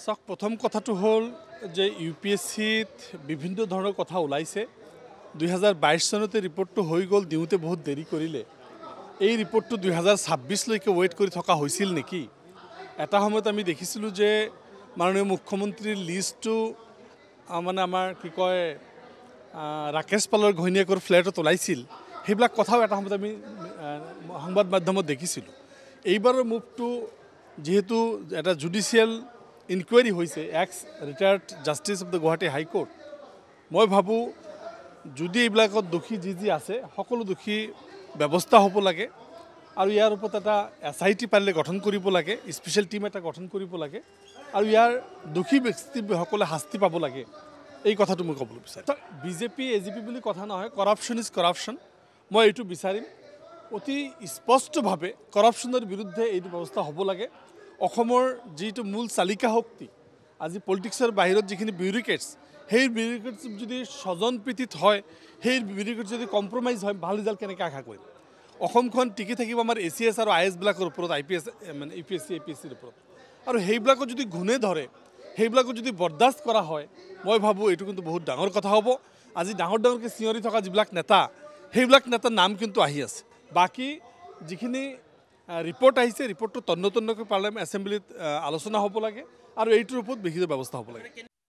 চাওক প্ৰথম কথাটো হ'ল যে ইউপিএছচিত বিভিন্ন ধৰণৰ কথা ওলাইছে 2022 চনতে ৰিপৰ্টটো হৈ গ'ল দিওঁতে বহুত দেৰি কৰিলে এই ৰিপৰ্টটো 2026 লৈকে ৱেইট কৰি থকা হৈছিল নেকি এটা সময়ত আমি দেখিছিলোঁ যে মাননীয় মুখ্যমন্ত্ৰীৰ লিষ্টটো মানে আমাৰ কি কয় ৰাকেশ পালৰ ঘৈণীয়েকৰ ফ্লেটত ওলাইছিল সেইবিলাক কথাও এটা সময়ত আমি সংবাদ মাধ্যমত দেখিছিলোঁ এইবাৰৰ মুভটো যেহেতু এটা জুডিচিয়েল ইনকুৱাৰী হৈছে x retired justice of the Guwahati high court মই ভাবোঁ যদি এইবিলাকত দোষী যি আছে সকলো দোষী ব্যৱস্থা হ'ব লাগে আৰু ইয়াৰ ওপৰত এটা SIT পাৰিলে গঠন কৰিব লাগে স্পেচিয়েল টিম এটা গঠন কৰিব লাগে আৰু ইয়াৰ দোষী ব্যক্তিসকলে শাস্তি পাব লাগে এই কথাটো মই ক'বলৈ বিচাৰিম বিজেপি AGP বুলি কথা নহয় কৰাপশ্যন ইজ কৰাপশ্যন মই এইটো বিচাৰিম অতি স্পষ্টভাৱে কৰাপশ্যনৰ বিৰুদ্ধে এইটো ব্যৱস্থা হ'ব লাগে অসমৰ যিটো মূল চালিকা শক্তি আজি পলিটিক্সৰ বাহিৰত যিখিনি বিউৰিক্ৰেটছ সেই বিউৰিক্ৰেটছ যদি স্বজনপ্ৰীতিত হয় সেই বিউৰিক্ৰেটছ যদি কম্প্ৰমাইজ হয় ভাল ৰিজাল্ট কেনেকৈ আশা কৰিম অসমখন টিকি থাকিব আমাৰ ACS আৰু IS বিলাকৰ ওপৰত IPS মানে UPSC APSCৰ ওপৰত আৰু সেইবিলাকত যদি ঘূনে ধৰে সেইবিলাকত যদি বৰদাস্ত কৰা হয় মই ভাবোঁ এইটো কিন্তু বহুত ডাঙৰ কথা হ'ব আজি ডাঙৰকৈ চিঞৰি থকা যিবিলাক নেতা সেইবিলাক নেতাৰ নাম কিন্তু আহি আছে বাকী যিখিনি ৰিপৰ্ট আহিছে ৰিপৰ্টটো তন্নকৈ পাৰ্লিয়ামেণ্ট এছেম্বলিত আলোচনা হ'ব লাগে আৰু এইটোৰ ওপৰত বিহিত ব্যৱস্থা হ'ব লাগে